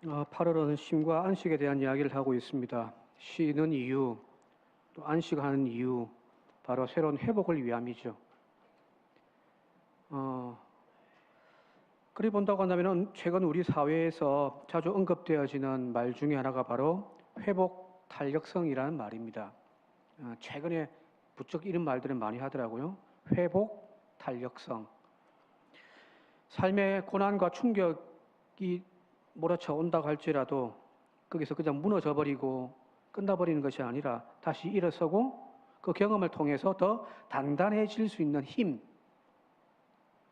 8월은 쉼과 안식에 대한 이야기를 하고 있습니다. 쉬는 이유, 또 안식하는 이유, 바로 새로운 회복을 위함이죠. 그리 본다고 한다면 최근 우리 사회에서 자주 언급되어지는 말 중에 하나가 바로 회복 탄력성이라는 말입니다. 최근에 부쩍 이런 말들을 많이 하더라고요. 회복 탄력성. 삶의 고난과 충격이 몰아쳐 온다고 할지라도 거기서 그냥 무너져 버리고 끝나버리는 것이 아니라 다시 일어서고 그 경험을 통해서 더 단단해질 수 있는 힘,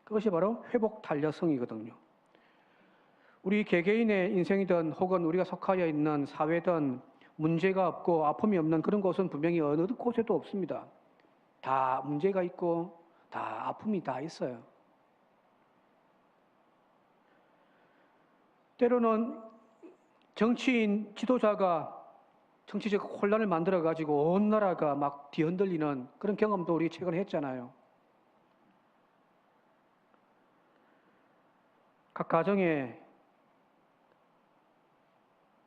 그것이 바로 회복 탄력성이거든요. 우리 개개인의 인생이든 혹은 우리가 속하여 있는 사회든 문제가 없고 아픔이 없는 그런 곳은 분명히 어느 곳에도 없습니다. 다 문제가 있고 다 아픔이 다 있어요. 때로는 정치인 지도자가 정치적 혼란을 만들어가지고 온 나라가 막 뒤흔들리는 그런 경험도 우리 최근에 했잖아요. 각 가정에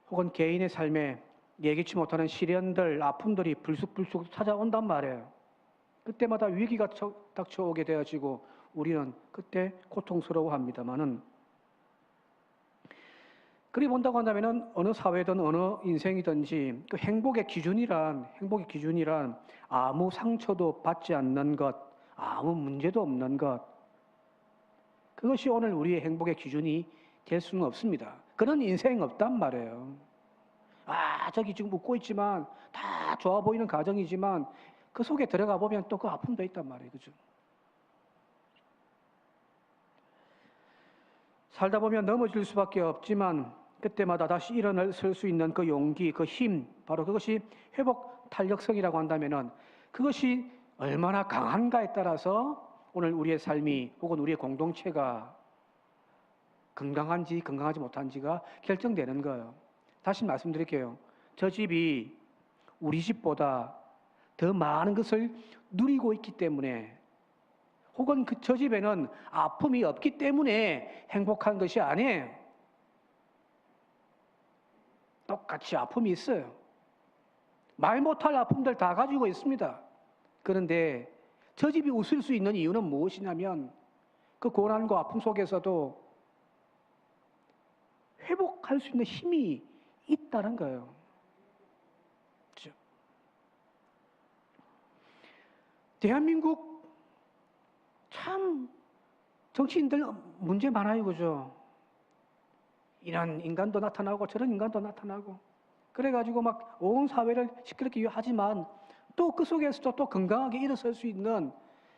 혹은 개인의 삶에 예기치 못하는 시련들, 아픔들이 불쑥불쑥 찾아온단 말이에요. 그때마다 위기가 닥쳐오게 되어지고 우리는 그때 고통스러워합니다만은, 그리 본다고 한다면 어느 사회든 어느 인생이든지 그 행복의 기준이란 아무 상처도 받지 않는 것, 아무 문제도 없는 것, 그것이 오늘 우리의 행복의 기준이 될 수는 없습니다. 그런 인생 없단 말이에요. 저기 지금 웃고 있지만 다 좋아 보이는 가정이지만 그 속에 들어가 보면 또 그 아픔도 있단 말이에요. 그죠? 살다 보면 넘어질 수밖에 없지만 그때마다 다시 일어설 수 있는 그 용기, 그 힘, 바로 그것이 회복 탄력성이라고 한다면은 그것이 얼마나 강한가에 따라서 오늘 우리의 삶이 혹은 우리의 공동체가 건강한지 건강하지 못한지가 결정되는 거예요. 다시 말씀드릴게요. 저 집이 우리 집보다 더 많은 것을 누리고 있기 때문에, 혹은 저 집에는 아픔이 없기 때문에 행복한 것이 아니에요. 똑같이 아픔이 있어요. 말 못할 아픔들 다 가지고 있습니다. 그런데 저 집이 웃을 수 있는 이유는 무엇이냐면 그 고난과 아픔 속에서도 회복할 수 있는 힘이 있다는 거예요. 그렇죠? 대한민국 참 정치인들 문제 많아요. 그죠? 이런 인간도 나타나고 저런 인간도 나타나고 그래가지고 막 온 사회를 시끄럽게 하지만 또 그 속에서도 또 건강하게 일어설 수 있는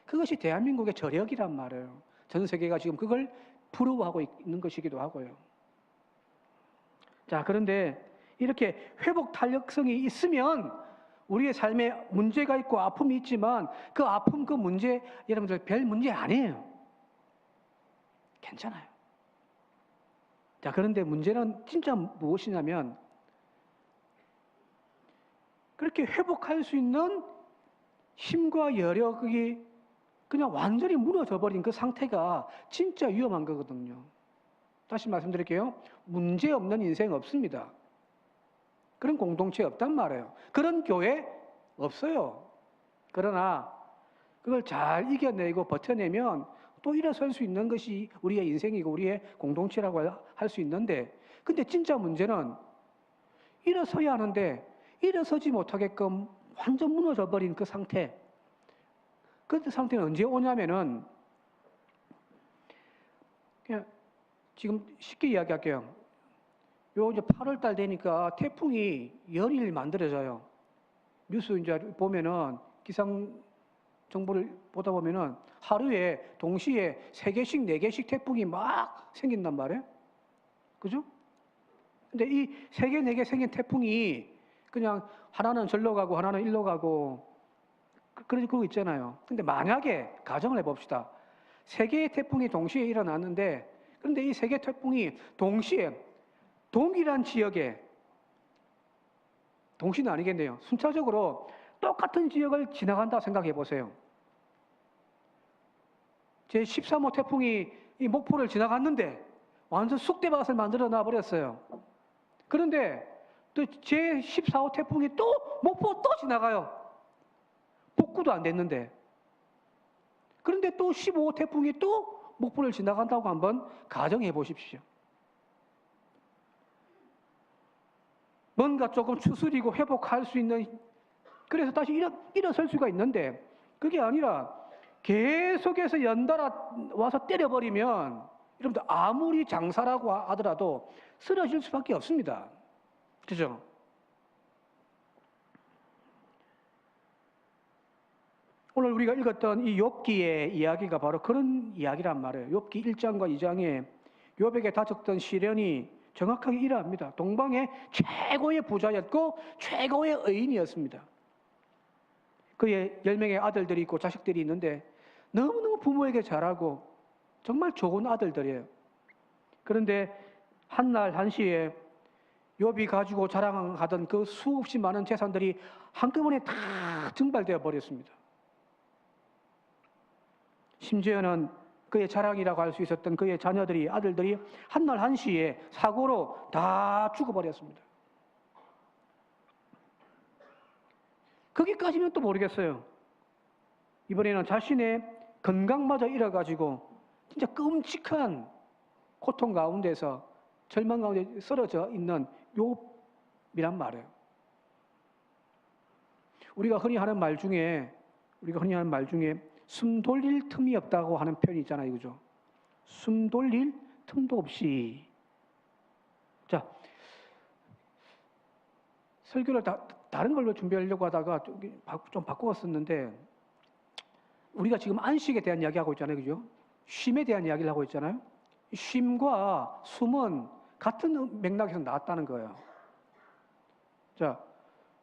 그것이 대한민국의 저력이란 말이에요. 전 세계가 지금 그걸 부러워하고 있는 것이기도 하고요. 자, 그런데 이렇게 회복 탄력성이 있으면 우리의 삶에 문제가 있고 아픔이 있지만 그 아픔, 그 문제, 여러분들 별 문제 아니에요. 괜찮아요. 자, 그런데 문제는 진짜 무엇이냐면 그렇게 회복할 수 있는 힘과 여력이 그냥 완전히 무너져 버린 그 상태가 진짜 위험한 거거든요. 다시 말씀드릴게요. 문제 없는 인생 없습니다. 그런 공동체 없단 말이에요. 그런 교회 없어요. 그러나 그걸 잘 이겨내고 버텨내면 또 일어설 수 있는 것이 우리의 인생이고 우리의 공동체라고 할 수 있는데, 근데 진짜 문제는 일어서야 하는데 일어서지 못하게끔 완전 무너져 버린 그 상태. 그 상태는 언제 오냐면은, 그냥 지금 쉽게 이야기할게요. 요 이제 8월 달 되니까 태풍이 연일 만들어져요. 뉴스 이제 보면은 기상 정보를 보다 보면은 하루에 동시에 3개씩 4개씩 태풍이 막 생긴단 말이에요. 그죠? 근데 이 3개 4개 생긴 태풍이 그냥 하나는 절로 가고 하나는 일로 가고 그러고 있잖아요. 근데 만약에 가정을 해봅시다. 3개의 태풍이 동시에 일어났는데, 그런데 이 3개 태풍이 동시에 동일한 지역에, 동시는 아니겠네요. 순차적으로 똑같은 지역을 지나간다 생각해 보세요. 제 13호 태풍이 이 목포를 지나갔는데 완전 쑥대밭을 만들어 놔 버렸어요. 그런데 또 제14호 태풍이 또 목포 또 지나가요. 복구도 안 됐는데. 그런데 또 15호 태풍이 또 목포를 지나간다고 한번 가정해 보십시오. 뭔가 조금 추스리고 회복할 수 있는, 그래서 다시 일어설 수가 있는데, 그게 아니라 계속해서 연달아 와서 때려버리면 여러분들 아무리 장사라고 하더라도 쓰러질 수밖에 없습니다. 그죠? 오늘 우리가 읽었던 이 욥기의 이야기가 바로 그런 이야기란 말이에요. 욥기 1장과 2장에 욥에게 닥쳤던 시련이 정확하게 이러합니다. 동방의 최고의 부자였고 최고의 의인이었습니다. 그의 10명의 아들들이 있고 자식들이 있는데 너무너무 부모에게 잘하고 정말 좋은 아들들이에요. 그런데 한날 한시에 욥이 가지고 자랑하던 그 수없이 많은 재산들이 한꺼번에 다 증발되어 버렸습니다. 심지어는 그의 자랑이라고 할 수 있었던 그의 자녀들이, 아들들이 한날 한시에 사고로 다 죽어버렸습니다. 거기까지면 또 모르겠어요. 이번에는 자신의 건강마저 잃어가지고 진짜 끔찍한 고통 가운데서, 절망 가운데 쓰러져 있는 욥이란 말이에요. 우리가 흔히 하는 말 중에 숨 돌릴 틈이 없다고 하는 표현이 있잖아요. 그죠? 숨 돌릴 틈도 없이. 자, 설교를 다른 걸로 준비하려고 하다가 좀 바꾸었었는데, 우리가 지금 안식에 대한 이야기하고 있잖아요. 그죠? 쉼에 대한 이야기를 하고 있잖아요. 쉼과 숨은 같은 맥락에서 나왔다는 거예요. 자,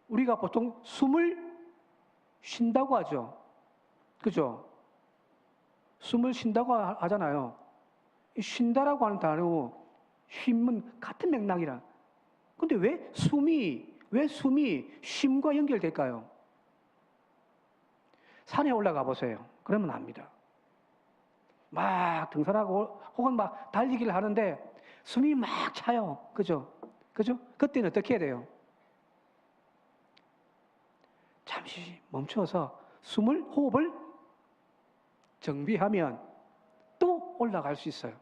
우리가 보통 숨을 쉰다고 하죠. 그죠? 숨을 쉰다고 하잖아요. 쉰다라고 하는 단어, 쉼은 같은 맥락이라. 근데 왜 숨이 쉼과 연결될까요? 산에 올라가 보세요. 그러면 압니다. 막 등산하고 혹은 막 달리기를 하는데 숨이 막 차요. 그죠? 그때는 어떻게 해야 돼요? 잠시 멈춰서 호흡을 정비하면 또 올라갈 수 있어요.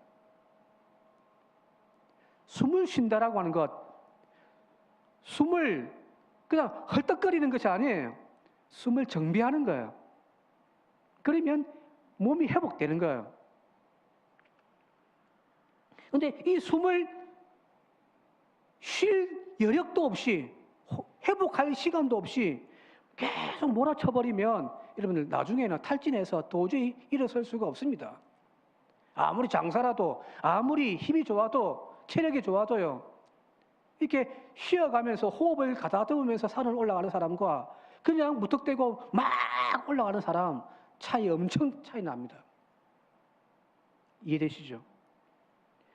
숨을 쉰다라고 하는 것, 숨을 그냥 헐떡거리는 것이 아니에요. 숨을 정비하는 거예요. 그러면 몸이 회복되는 거예요. 그런데 이 숨을 쉴 여력도 없이, 회복할 시간도 없이 계속 몰아쳐버리면 여러분들 나중에는 탈진해서 도저히 일어설 수가 없습니다. 아무리 장사라도, 아무리 힘이 좋아도, 체력이 좋아도요, 이렇게 쉬어가면서 호흡을 가다듬으면서 산을 올라가는 사람과 그냥 무턱대고 막 올라가는 사람 엄청 차이 납니다. 이해되시죠?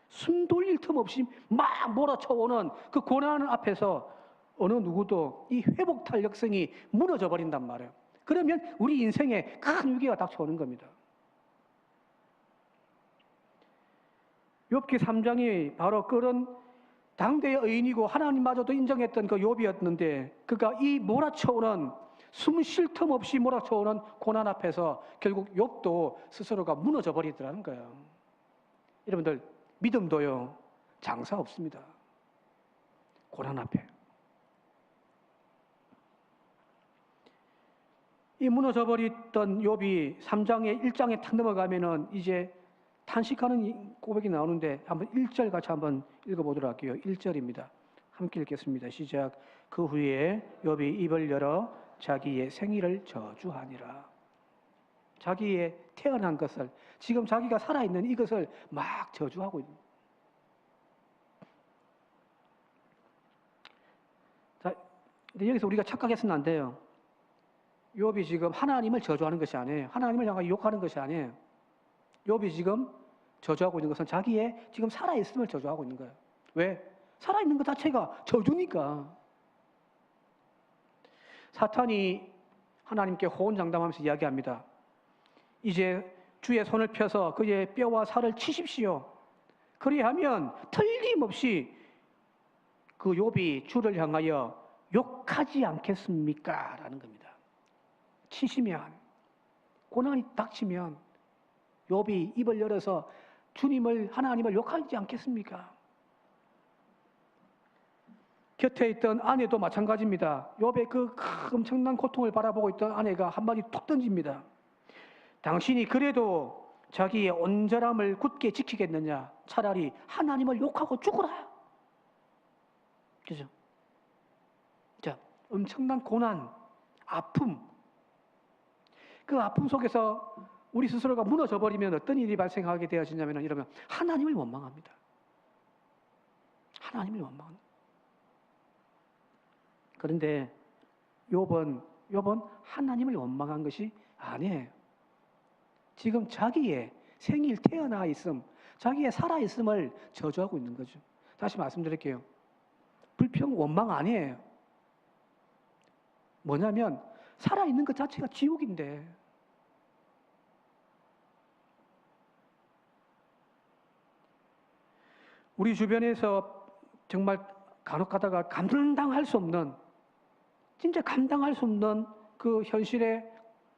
숨 돌릴 틈 없이 막 몰아쳐오는 그 고난 앞에서 어느 누구도 이 회복 탄력성이 무너져 버린단 말이에요. 그러면 우리 인생에 큰 위기가 닥쳐오는 겁니다. 욥기 3장이 바로 그런 당대의 의인이고 하나님마저도 인정했던 그 욥이었는데, 그가 이 몰아쳐오는, 숨 쉴 틈 없이 몰아쳐오는 고난 앞에서 결국 욥도 스스로가 무너져 버리더라는 거예요. 여러분들, 믿음도요, 장사 없습니다. 고난 앞에. 이 무너져 버렸던 욥이 3장에 1장에 탁 넘어가면은 이제 탄식하는 고백이 나오는데, 한번 1절 같이 한번 읽어보도록 할게요. 1절입니다. 함께 읽겠습니다. 시작. 그 후에 욥이 입을 열어 자기의 생일을 저주하니라. 자기의 태어난 것을, 지금 자기가 살아있는 이것을 막 저주하고 있는. 자, 근데 여기서 우리가 착각해서는 안 돼요. 욥이 지금 하나님을 저주하는 것이 아니에요. 하나님을 향하여 욕하는 것이 아니에요. 욥이 지금 저주하고 있는 것은 자기의 지금 살아있음을 저주하고 있는 거예요. 왜? 살아있는 것 자체가 저주니까. 사탄이 하나님께 호언장담하면서 이야기합니다. 이제 주의 손을 펴서 그의 뼈와 살을 치십시오. 그리하면 틀림없이 그 욥이 주를 향하여 욕하지 않겠습니까? 라는 겁니다. 치시면, 고난이 닥치면 욥이 입을 열어서 하나님을 욕하지 않겠습니까? 곁에 있던 아내도 마찬가지입니다. 욥의 그 엄청난 고통을 바라보고 있던 아내가 한마디 툭 던집니다. 당신이 그래도 자기의 온전함을 굳게 지키겠느냐? 차라리 하나님을 욕하고 죽어라. 그죠? 자, 엄청난 고난, 아픔. 그 아픔 속에서 우리 스스로가 무너져 버리면 어떤 일이 발생하게 되어지냐면 이러면 하나님을 원망합니다. 하나님을 원망합니다. 그런데 욥은 하나님을 원망한 것이 아니에요. 지금 자기의 생일 태어나 있음, 자기의 살아 있음을 저주하고 있는 거죠. 다시 말씀드릴게요. 불평 원망 아니에요. 뭐냐면 살아 있는 것 자체가 지옥인데. 우리 주변에서 정말 간혹 가다가 감당할 수 없는, 진짜 감당할 수 없는 그 현실의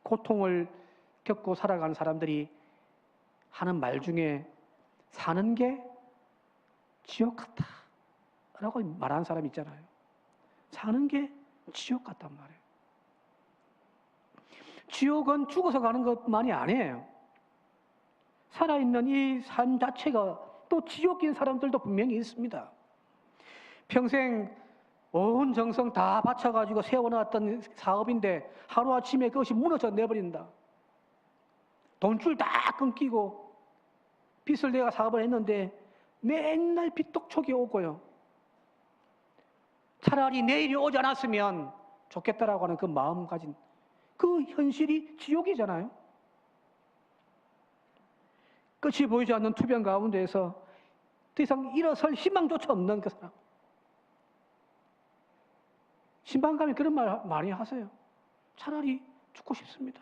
고통을 겪고 살아가는 사람들이 하는 말 중에 사는 게 지옥 같다 라고 말하는 사람 있잖아요. 사는 게 지옥 같단 말이에요. 지옥은 죽어서 가는 것만이 아니에요. 살아있는 이 삶 자체가 또 지옥인 사람들도 분명히 있습니다. 평생 온 정성 다 바쳐가지고 세워놨던 사업인데 하루아침에 그것이 무너져 내버린다. 돈줄 다 끊기고 빚을 내가 사업을 했는데 맨날 빚독촉이 오고요. 차라리 내일이 오지 않았으면 좋겠다라고 하는 그 마음가짐, 그 현실이 지옥이잖아요. 끝이 보이지 않는 투병 가운데에서 더 이상 일어설 희망조차 없는 그 사람. 신방감이 그런 말 많이 하세요. 차라리 죽고 싶습니다.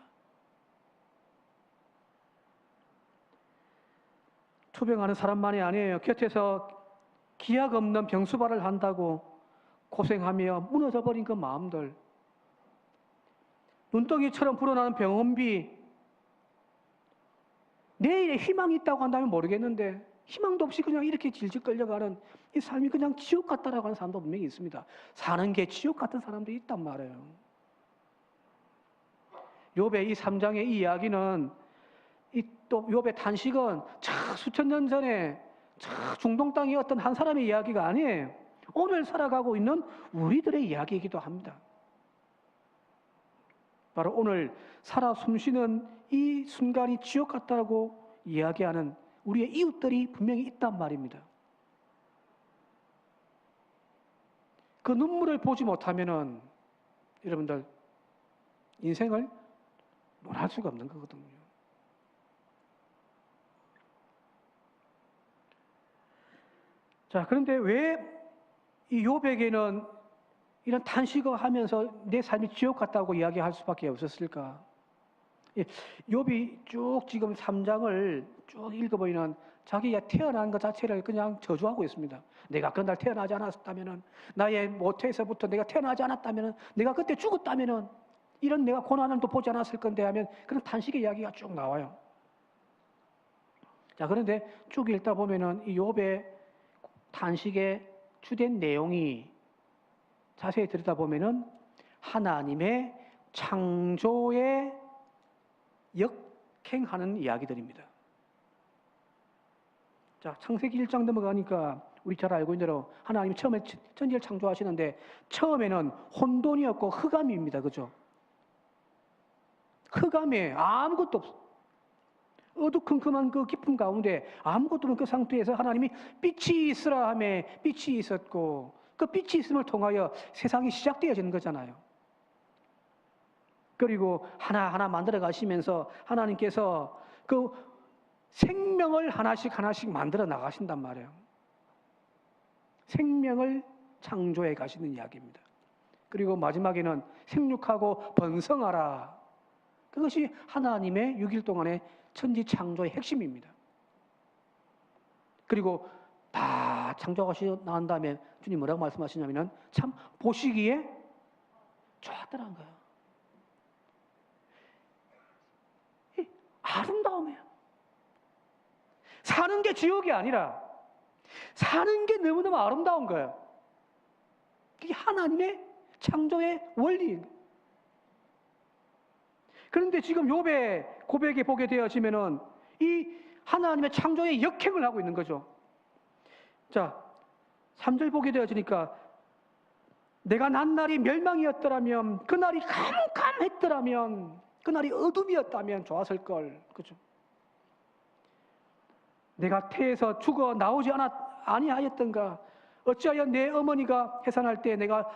투병하는 사람만이 아니에요. 곁에서 기약 없는 병수발을 한다고 고생하며 무너져 버린 그 마음들, 눈덩이처럼 불어나는 병원비, 내일에 희망이 있다고 한다면 모르겠는데 희망도 없이 그냥 이렇게 질질 끌려가는 이 삶이 그냥 지옥 같다라고 하는 사람도 분명히 있습니다. 사는 게 지옥 같은 사람도 있단 말이에요. 욥의 이 3장의 이 이야기는, 또 욥의 탄식은 수천 년 전에 중동 땅의 어떤 한 사람의 이야기가 아니에요. 오늘 살아가고 있는 우리들의 이야기이기도 합니다. 바로 오늘 살아 숨쉬는 이 순간이 지옥 같다고 이야기하는 우리의 이웃들이 분명히 있단 말입니다. 그 눈물을 보지 못하면은 여러분들 인생을 논할 수가 없는 거거든요. 자, 그런데 왜 이 욥에게는 이런 탄식을 하면서 내 삶이 지옥 같다고 이야기할 수밖에 없었을까? 욥이 쭉 지금 3장을 쭉 읽어보면 자기가 태어난 것 자체를 그냥 저주하고 있습니다. 내가 그날 태어나지 않았다면은, 나의 모태에서부터 내가 태어나지 않았다면은, 내가 그때 죽었다면은 이런 내가 고난을 또 보지 않았을 건데 하면 그런 탄식의 이야기가 쭉 나와요. 자, 그런데 쭉 읽다 보면은 이 욥의 탄식의 주된 내용이 자세히 들여다보면은 하나님의 창조에 역행하는 이야기들입니다. 자, 창세기 1장 넘어가니까 우리 잘 알고 있는 대로 하나님이 처음에 천지를 창조하시는데 처음에는 혼돈이었고 흑암입니다. 그죠? 흑암에 아무것도 없어. 어두컴컴한 그 깊은 가운데 아무것도 없는 그 상태에서 하나님이 빛이 있으라 하며 빛이 있었고, 그 빛이 있음을 통하여 세상이 시작되어지는 거잖아요. 그리고 하나하나 만들어 가시면서 하나님께서 그 생명을 하나씩 만들어 나가신단 말이에요. 생명을 창조해 가시는 이야기입니다. 그리고 마지막에는 생육하고 번성하라. 그것이 하나님의 6일 동안의 천지 창조의 핵심입니다. 그리고 다 창조하시고 난 다음에 주님 뭐라고 말씀하시냐면은 참 보시기에 좋았더라는 거예요. 이 아름다움이에요. 사는 게 지옥이 아니라 사는 게 너무너무 아름다운 거예요. 그게 하나님의 창조의 원리인 거예요. 그런데 지금 욥의 고백에 보게 되어지면은 이 하나님의 창조의 역행을 하고 있는 거죠. 자, 3절 보게 되어지니까 내가 난 날이 멸망이었더라면, 그날이 캄캄했더라면, 그날이 어둠이었다면 좋았을 걸. 그죠? 내가 태에서 죽어 나오지 아니하였던가? 어찌하여 내 어머니가 해산할 때 내가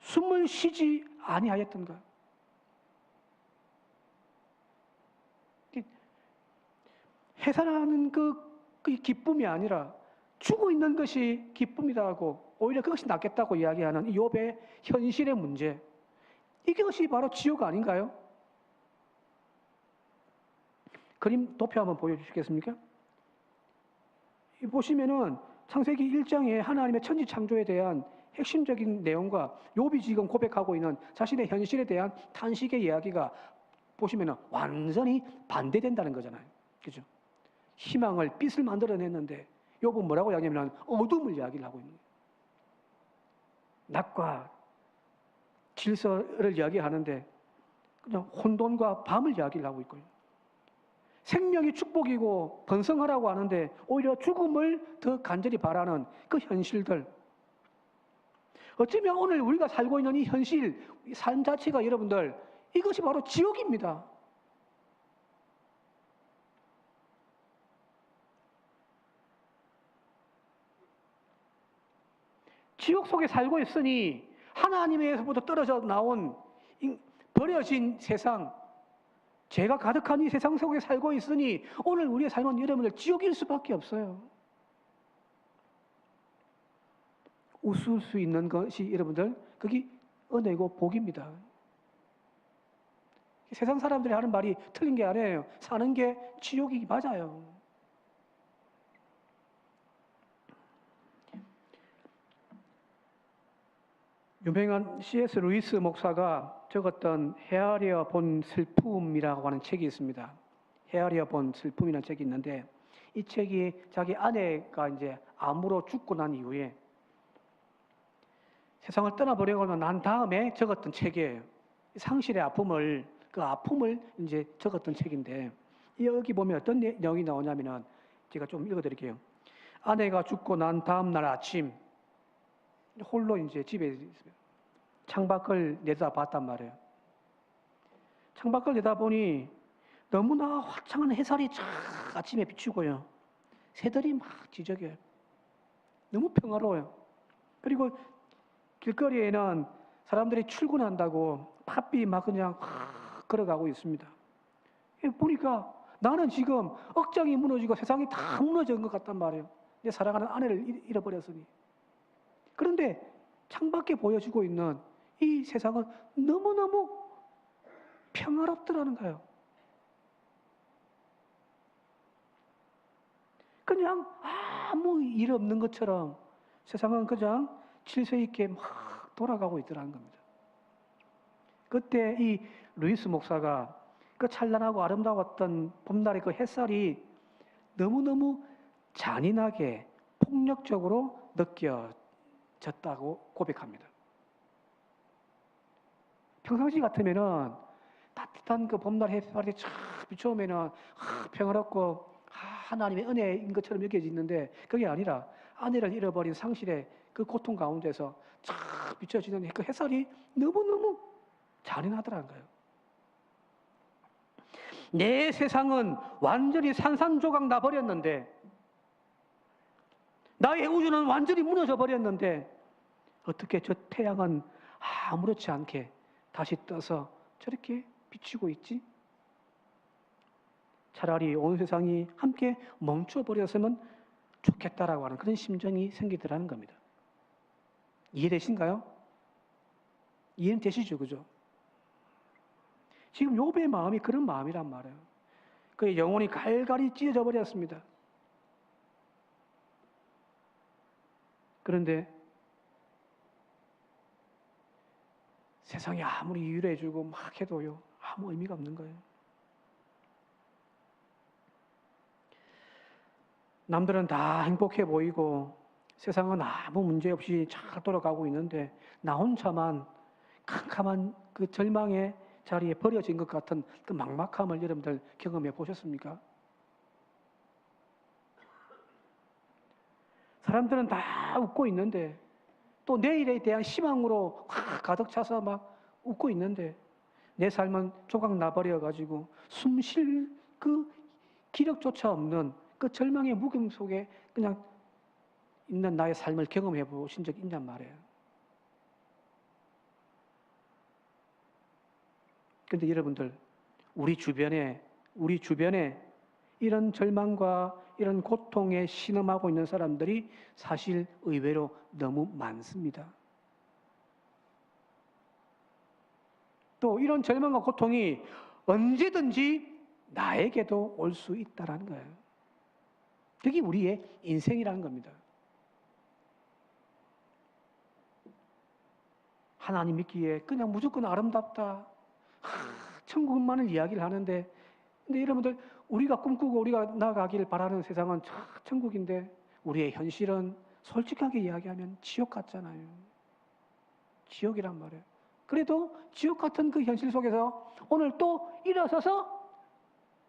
숨을 쉬지 아니하였던가? 해산하는 그 기쁨이 아니라 죽어 있는 것이 기쁨이다 하고 오히려 그것이 낫겠다고 이야기하는 이 욥의 현실의 문제, 이것이 바로 지옥 아닌가요? 그림 도표 한번 보여주시겠습니까? 보시면은 창세기 1장에 하나님의 천지 창조에 대한 핵심적인 내용과 욥이 지금 고백하고 있는 자신의 현실에 대한 탄식의 이야기가 보시면은 완전히 반대된다는 거잖아요. 그죠? 희망을, 빛을 만들어냈는데 욥은 뭐라고 이야기하냐면 어둠을 이야기를 하고 있는 거예요. 낮과 질서를 이야기하는데 그냥 혼돈과 밤을 이야기를 하고 있고요. 생명이 축복이고 번성하라고 하는데 오히려 죽음을 더 간절히 바라는 그 현실들. 어쩌면 오늘 우리가 살고 있는 이 현실, 이 삶 자체가 여러분들 이것이 바로 지옥입니다. 지옥 속에 살고 있으니 하나님에서부터 떨어져 나온 버려진 세상, 죄가 가득한 이 세상 속에 살고 있으니 오늘 우리의 삶은 여러분들 지옥일 수밖에 없어요. 웃을 수 있는 것이 여러분들 그게 은혜고 복입니다. 세상 사람들이 하는 말이 틀린 게 아니에요. 사는 게 지옥이 맞아요. 유명한 C.S. 루이스 목사가 적었던 헤아려 본 슬픔이라고 하는 책이 있습니다. 헤아려 본 슬픔이라는 책이 있는데 이 책이 자기 아내가 이제 암으로 죽고 난 이후에 세상을 떠나버리고 난 다음에 적었던 책이에요. 상실의 아픔을, 그 아픔을 이제 적었던 책인데 여기 보면 어떤 내용이 나오냐면은 제가 좀 읽어드릴게요. 아내가 죽고 난 다음 날 아침 홀로 이제 집에 창밖을 내다봤단 말이에요. 창밖을 내다보니 너무나 화창한 햇살이 쫙 아침에 비추고요. 새들이 막 지저귀어요. 너무 평화로워요. 그리고 길거리에는 사람들이 출근한다고 바삐 막 그냥 걸어가고 있습니다. 보니까 나는 지금 억장이 무너지고 세상이 다 무너진 것 같단 말이에요. 내 사랑하는 아내를 잃어버렸으니. 그런데 창밖에 보여주고 있는 이 세상은 너무너무 평화롭더라는 거예요. 그냥 아무 일 없는 것처럼 세상은 그냥 질서 있게 막 돌아가고 있더라는 겁니다. 그때 이 루이스 목사가 그 찬란하고 아름다웠던 봄날의 그 햇살이 너무너무 잔인하게 폭력적으로 느껴졌다고 고백합니다. 평상시 같으면은 따뜻한 그 봄날 햇살이 쫙 비춰오면은 평화롭고 하나님의 은혜인 것처럼 여겨지는데 그게 아니라 아내를 잃어버린 상실의 그 고통 가운데서 쫙 비춰지는 그 햇살이 너무너무 잔인하더라는 거예요. 내 세상은 완전히 산산조각 나버렸는데 나의 우주는 완전히 무너져 버렸는데 어떻게 저 태양은 아무렇지 않게 다시 떠서 저렇게 비추고 있지? 차라리 온 세상이 함께 멈춰버렸으면 좋겠다라고 하는 그런 심정이 생기더라는 겁니다. 이해되신가요? 이해는 되시죠? 그죠? 지금 욥의 마음이 그런 마음이란 말이에요. 그의 영혼이 갈갈이 찢어져 버렸습니다. 그런데 세상이 아무리 이유해주고 막 해도요, 아무 의미가 없는 거예요. 남들은 다 행복해 보이고 세상은 아무 문제 없이 잘 돌아가고 있는데 나 혼자만 캄캄한 그 절망의 자리에 버려진 것 같은 그 막막함을 여러분들 경험해 보셨습니까? 사람들은 다 웃고 있는데 또 내일에 대한 희망으로 가득 차서 막 웃고 있는데 내 삶은 조각 나버려가지고 숨 쉴 그 기력조차 없는 그 절망의 무경 속에 그냥 있는 나의 삶을 경험해 보신 적 있냔 말이에요. 근데 여러분들, 우리 주변에 이런 절망과 이런 고통에 신음하고 있는 사람들이 사실 의외로 너무 많습니다. 또 이런 절망과 고통이 언제든지 나에게도 올 수 있다는 거예요. 그게 우리의 인생이라는 겁니다. 하나님 믿기에 그냥 무조건 아름답다, 천국만을 이야기를 하는데, 근데 여러분들, 우리가 꿈꾸고 우리가 나아가기를 바라는 세상은 천국인데 우리의 현실은 솔직하게 이야기하면 지옥 같잖아요. 지옥이란 말이에요. 그래도 지옥 같은 그 현실 속에서 오늘 또 일어서서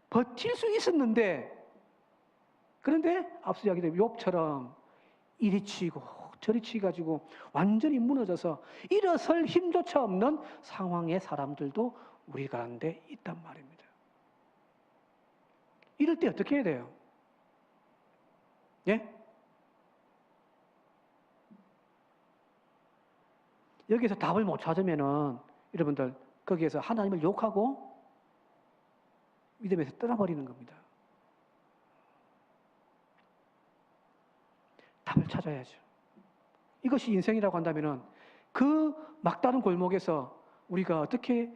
버틸 수 있었는데, 그런데 앞서 이야기된 욥처럼 이리 치고 저리 치가지고 완전히 무너져서 일어설 힘조차 없는 상황의 사람들도 우리 가운데 있단 말입니다. 이럴 때 어떻게 해야 돼요? 예? 여기서 답을 못 찾으면은 여러분들 거기에서 하나님을 욕하고 믿음에서 떠나버리는 겁니다. 답을 찾아야죠. 이것이 인생이라고 한다면은 그 막다른 골목에서 우리가 어떻게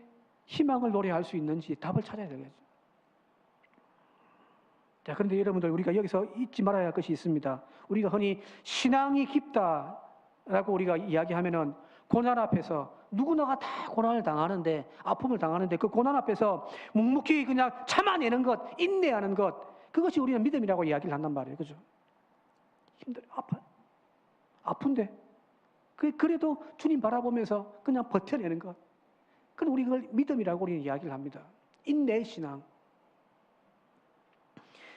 희망을 노래할 수 있는지 답을 찾아야 되겠죠. 자, 그런데 여러분들, 우리가 여기서 잊지 말아야 할 것이 있습니다. 우리가 흔히 신앙이 깊다라고 우리가 이야기하면은 고난 앞에서 누구나가 다 고난을 당하는데, 아픔을 당하는데 그 고난 앞에서 묵묵히 그냥 참아내는 것, 인내하는 것, 그것이 우리는 믿음이라고 이야기를 한단 말이에요. 그죠? 힘들어, 아픈데 그래도 주님 바라보면서 그냥 버텨내는 것, 그건 우리 그걸 믿음이라고 우리는 이야기를 합니다. 인내의 신앙.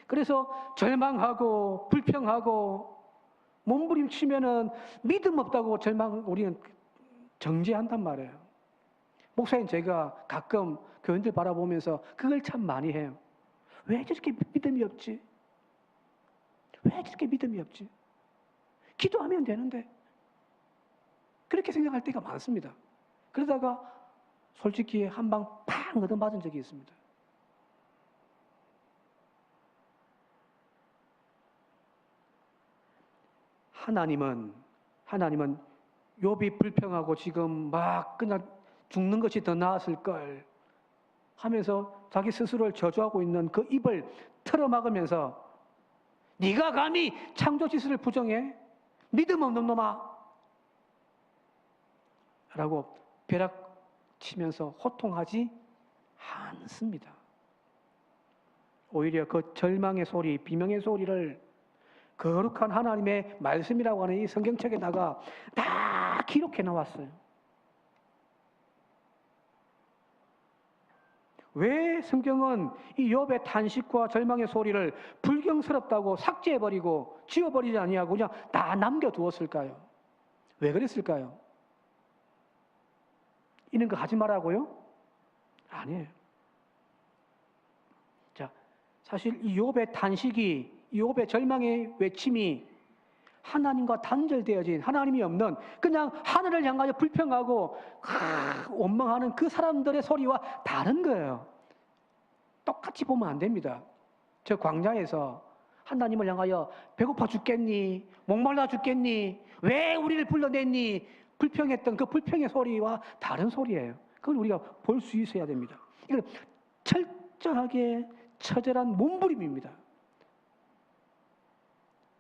그래서 절망하고 불평하고 몸부림치면은 믿음 없다고 우리는 정죄한단 말이에요. 목사님, 제가 가끔 교인들 바라보면서 그걸 참 많이 해요. 왜 저렇게 믿음이 없지? 왜 저렇게 믿음이 없지? 기도하면 되는데. 그렇게 생각할 때가 많습니다. 그러다가 솔직히 한 방 팍 얻어맞은 적이 있습니다. 하나님은 욥이 불평하고 지금 막 그냥 죽는 것이 더 나았을 걸 하면서 자기 스스로를 저주하고 있는 그 입을 틀어막으면서 네가 감히 창조 지수를 부정해? 믿음 없는 놈아! 라고 벼락치면서 호통하지 않습니다. 오히려 그 절망의 소리, 비명의 소리를 거룩한 하나님의 말씀이라고 하는 이 성경책에다가 다 기록해 놓았어요. 왜 성경은 이 욥의 탄식과 절망의 소리를 불경스럽다고 삭제해버리고 지워버리지 아니하고 그냥 다 남겨두었을까요? 왜 그랬을까요? 이런 거 하지 말라고요? 아니에요. 자, 사실 이 욥의 탄식이, 이 욥의 절망의 외침이 하나님과 단절되어진, 하나님이 없는 그냥 하늘을 향하여 불평하고 원망하는 그 사람들의 소리와 다른 거예요. 똑같이 보면 안 됩니다. 저 광야에서 하나님을 향하여 배고파 죽겠니? 목말라 죽겠니? 왜 우리를 불러냈니? 불평했던 그 불평의 소리와 다른 소리예요. 그걸 우리가 볼 수 있어야 됩니다. 이건 철저하게 처절한 몸부림입니다.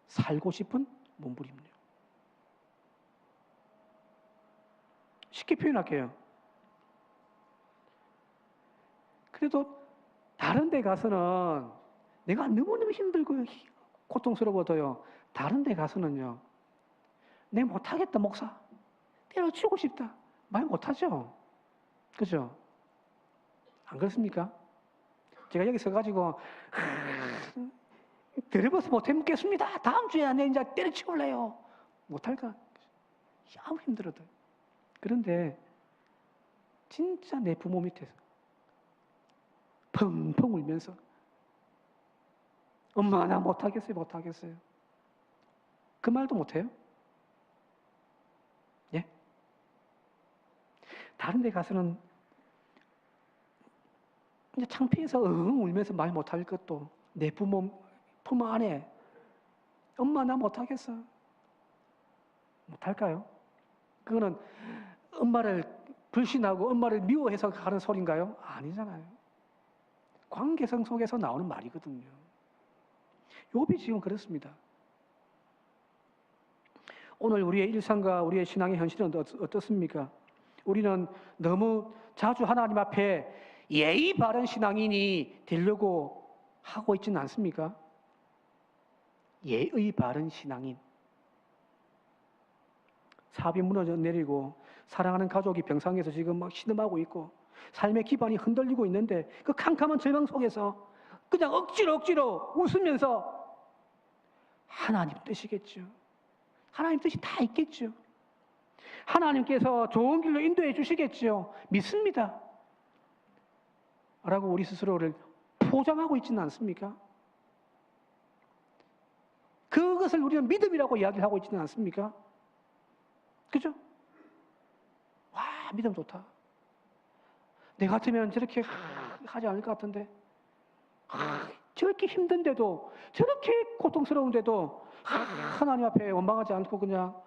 살고 싶은 몸부림이요. 쉽게 표현할게요. 그래도 다른 데 가서는 내가 너무너무 힘들고 고통스러워도요. 다른 데 가서는요. 내 못하겠다, 목사. 때려치우고 싶다. 말 못하죠? 그죠? 안 그렇습니까? 제가 여기 서가지고 들어버서 못 해먹겠습니다. 다음 주에 내 이제 때려치울래요. 못할까? 아무 힘들어도. 그런데 진짜 내 부모 밑에서 펑펑 울면서 엄마 나 못하겠어요. 그 말도 못해요? 예? 다른 데 가서는 이제 창피해서 울면서 말 못할 것도 내 부모 품 안에 엄마 나 못하겠어. 못할까요? 그거는 엄마를 불신하고 엄마를 미워해서 하는 소린가요? 아니잖아요. 관계성 속에서 나오는 말이거든요. 욥이 지금 그렇습니다. 오늘 우리의 일상과 우리의 신앙의 현실은 어떻습니까? 우리는 너무 자주 하나님 앞에 예의 바른 신앙인이 되려고 하고 있지는 않습니까? 예의 바른 신앙인. 사업이 무너져 내리고 사랑하는 가족이 병상에서 지금 막 신음하고 있고 삶의 기반이 흔들리고 있는데 그 캄캄한 절망 속에서 그냥 억지로 웃으면서 하나님 뜻이겠죠. 하나님 뜻이 다 있겠죠. 하나님께서 좋은 길로 인도해 주시겠죠. 믿습니다. 라고 우리 스스로를 포장하고 있지는 않습니까? 그것을 우리는 믿음이라고 이야기를 하고 있지는 않습니까? 그죠? 와, 믿음 좋다. 내 같으면 저렇게 하지 않을 것 같은데. 저렇게 힘든데도, 저렇게 고통스러운데도 하나님 앞에 원망하지 않고 그냥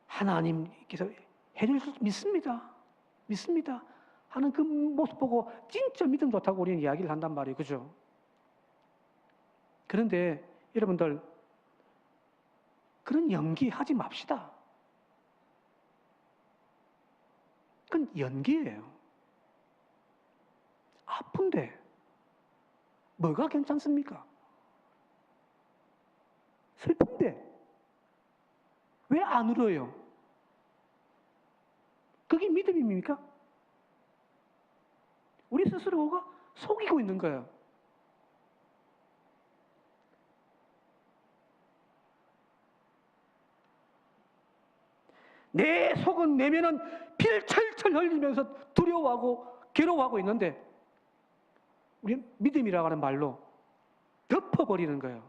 하나님께서 해줄 수 믿습니다. 하는 그 모습 보고 진짜 믿음 좋다고 우리는 이야기를 한단 말이에요. 그죠? 그런데 여러분들 그런 연기하지 맙시다. 그건 연기예요. 아픈데 뭐가 괜찮습니까? 슬픈데 왜 안 울어요? 그게 믿음입니까? 우리 스스로가 속이고 있는 거예요. 내 속은 내면은 피를 철철 흘리면서 두려워하고 괴로워하고 있는데 우리 믿음이라고 하는 말로 덮어버리는 거예요.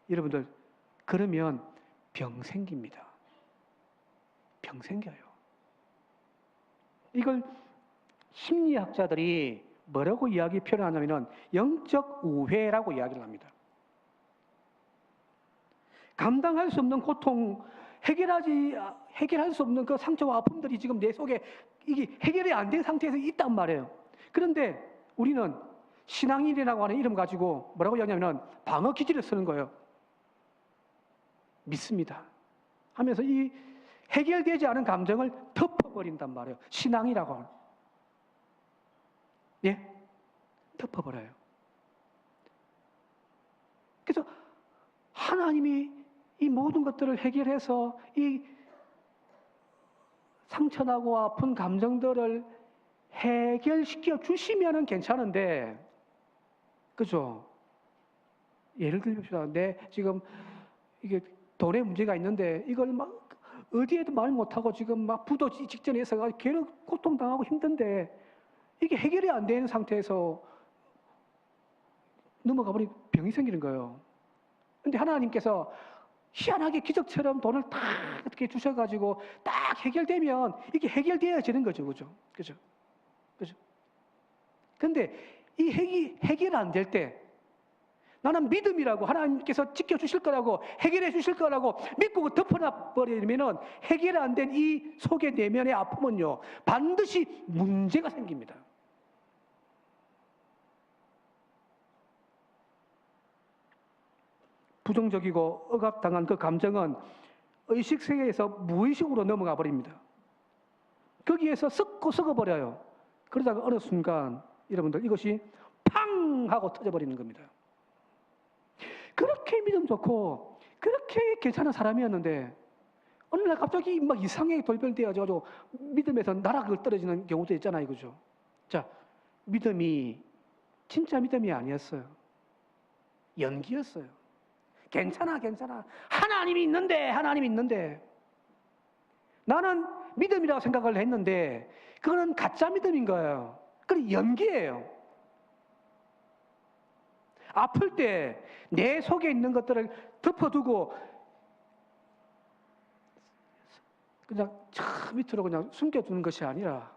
여러분들 그러면 병 생깁니다. 병 생겨요. 이걸 심리학자들이 뭐라고 이야기 표현하냐면은 영적 우회라고 이야기를 합니다. 감당할 수 없는 고통, 해결할 수 없는 그 상처와 아픔들이 지금 내 속에 이게 해결이 안 된 상태에서 있단 말이에요. 그런데 우리는 신앙인이라고 하는 이름 가지고 뭐라고 이야기하냐면 방어 기지를 쓰는 거예요. 믿습니다. 하면서 이 해결되지 않은 감정을 덮어버린단 말이에요. 신앙이라고 하는. 예? 덮어버려요. 그래서 하나님이 이 모든 것들을 해결해서 이 상처나고 아픈 감정들을 해결시켜 주시면은 괜찮은데, 그죠? 예를 들읍시다. 내 지금 이게 돈에 문제가 있는데 이걸 막 어디에도 말 못하고 지금 막 부도 직전에 있어가 괴롭 고통당하고 힘든데 이게 해결이 안 되는 상태에서 넘어가 버리면 병이 생기는 거예요. 근데 하나님께서 희한하게 기적처럼 돈을 딱 어떻게 주셔가지고 딱 해결되면 이게 해결되어지는 거죠. 그죠? 근데 이 해결 안 될 때 나는 믿음이라고 하나님께서 지켜주실 거라고 해결해 주실 거라고 믿고 덮어놔 버리면은 해결 안 된 이 속의 내면의 아픔은요 반드시 문제가 생깁니다. 부정적이고 억압당한 그 감정은 의식 세계에서 무의식으로 넘어가 버립니다. 거기에서 썩어버려요. 그러다가 어느 순간 여러분들 이것이 팡 하고 터져버리는 겁니다. 그렇게 믿음 좋고 그렇게 괜찮은 사람이었는데 어느 날 갑자기 막 이상하게 돌변되어가지고 믿음에서 나락을 떨어지는 경우도 있잖아요. 그죠? 자, 믿음이 진짜 믿음이 아니었어요. 연기였어요. 괜찮아. 하나님이 있는데 나는 믿음이라고 생각을 했는데 그거는 가짜 믿음인 거예요. 그건 연기예요. 아플 때 내 속에 있는 것들을 덮어두고 그냥 저 밑으로 그냥 숨겨두는 것이 아니라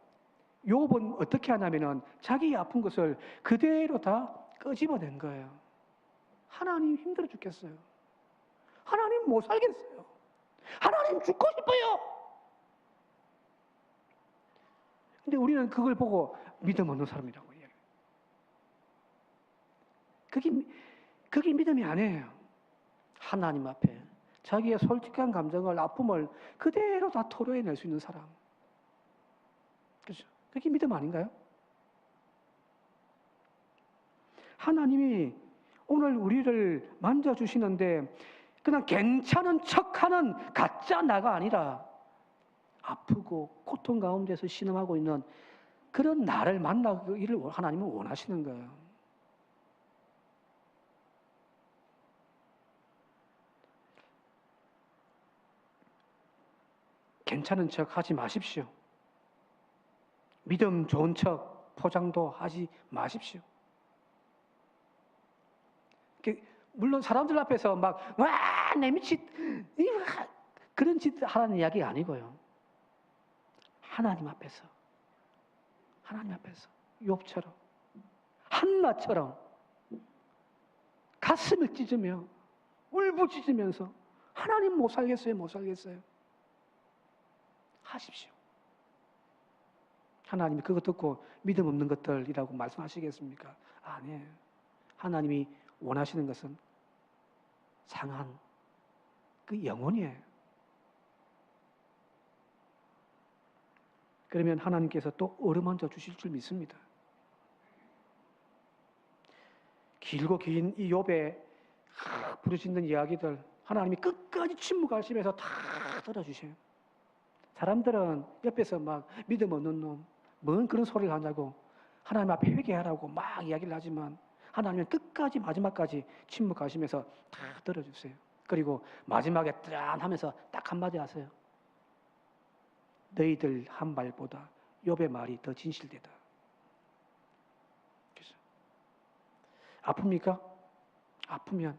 욥은 어떻게 하냐면은 자기 아픈 것을 그대로 다 끄집어낸 거예요. 하나님 힘들어 죽겠어요. 하나님 못 살겠어요. 하나님 죽고 싶어요. 근데 우리는 그걸 보고 믿음 없는 사람이라고 이야기해요. 그게 믿음이 아니에요. 하나님 앞에 자기의 솔직한 감정을, 아픔을 그대로 다 토로해낼 수 있는 사람. 그렇죠? 그게 믿음 아닌가요? 하나님이 오늘 우리를 만져주시는데 그냥 괜찮은 척하는 가짜 나가 아니라 아프고 고통 가운데서 신음하고 있는 그런 나를 만나기를 하나님은 원하시는 거예요. 괜찮은 척 하지 마십시오. 믿음 좋은 척 포장도 하지 마십시오. 물론 사람들 앞에서 막 와, 내 미치 그런 짓 하라는 이야기가 아니고요. 하나님 앞에서 욥처럼 한나처럼 가슴을 찢으며 울부짖으면서 하나님 못 살겠어요 하십시오. 하나님이 그거 듣고 믿음 없는 것들이라고 말씀하시겠습니까? 아니에요. 하나님이 원하시는 것은 상한 그 영혼이에요. 그러면 하나님께서 또 어루만져 주실 줄 믿습니다. 길고 긴 이 욥의 부르짖는 이야기들 하나님이 끝까지 침묵하시면서 다 들어주세요. 사람들은 옆에서 막 믿음 없는 놈, 뭔 그런 소리를 하냐고 하나님 앞에 회개하라고 막 이야기를 하지만 하나님은 끝까지 마지막까지 침묵하시면서 다 들어주세요. 그리고 마지막에 짠 하면서 딱 한마디 하세요. 너희들 한 말보다 욥의 말이 더 진실되다. 그래서 아픕니까? 아프면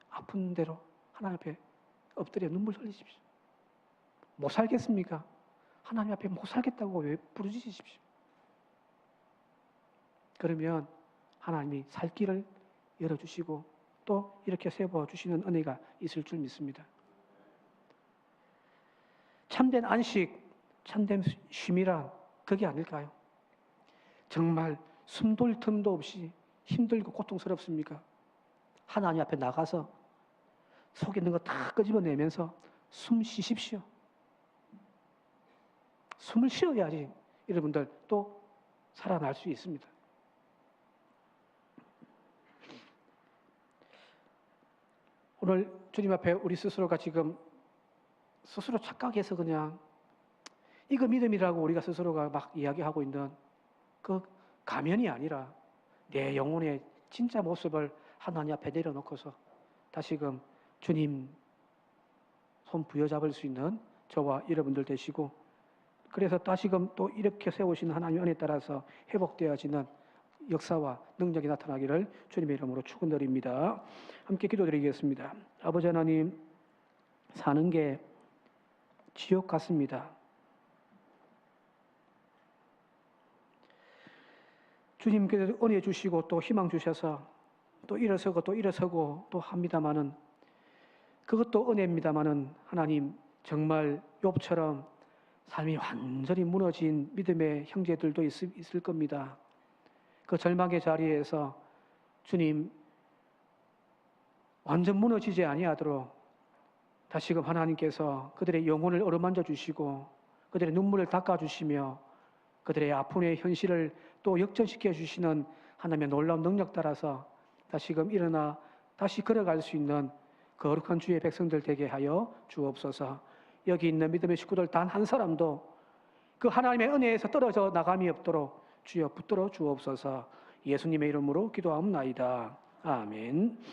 아픈 대로 하나님 앞에 엎드려 눈물 흘리십시오. 못 살겠습니까? 하나님 앞에 못 살겠다고 왜 부르짖으십시오. 그러면 하나님이 살 길을 열어주시고 또 이렇게 세워주시는 은혜가 있을 줄 믿습니다. 참된 안식, 참된 쉼이란 그게 아닐까요? 정말 숨돌 틈도 없이 힘들고 고통스럽습니까? 하나님 앞에 나가서 속에 있는 거 다 끄집어내면서 숨 쉬십시오. 숨을 쉬어야지 여러분들 또 살아날 수 있습니다. 오늘 주님 앞에 우리 스스로가 지금 스스로 착각해서 그냥 이거 믿음이라고 우리가 스스로가 막 이야기하고 있는 그 가면이 아니라 내 영혼의 진짜 모습을 하나님 앞에 내려놓고서 다시금 주님 손 부여잡을 수 있는 저와 여러분들 되시고 그래서 다시금 또 이렇게 세우시는 하나님의 은혜에 따라서 회복되어지는 역사와 능력이 나타나기를 주님의 이름으로 축원드립니다. 함께 기도드리겠습니다. 아버지 하나님, 사는 게 지옥 같습니다. 주님께서 은혜 주시고 또 희망 주셔서 또 일어서고 또 합니다마는 그것도 은혜입니다마는 하나님 정말 욥처럼 삶이 완전히 무너진 믿음의 형제들도 있을 겁니다. 그 절망의 자리에서 주님 완전 무너지지 아니하도록 다시금 하나님께서 그들의 영혼을 어루만져 주시고 그들의 눈물을 닦아 주시며 그들의 아픔의 현실을 또 역전시켜 주시는 하나님의 놀라운 능력 따라서 다시금 일어나 다시 걸어갈 수 있는 거룩한 주의 백성들 되게 하여 주옵소서. 여기 있는 믿음의 식구들 단 한 사람도 그 하나님의 은혜에서 떨어져 나감이 없도록 주여 붙들어 주옵소서. 예수님의 이름으로 기도하옵나이다. 아멘.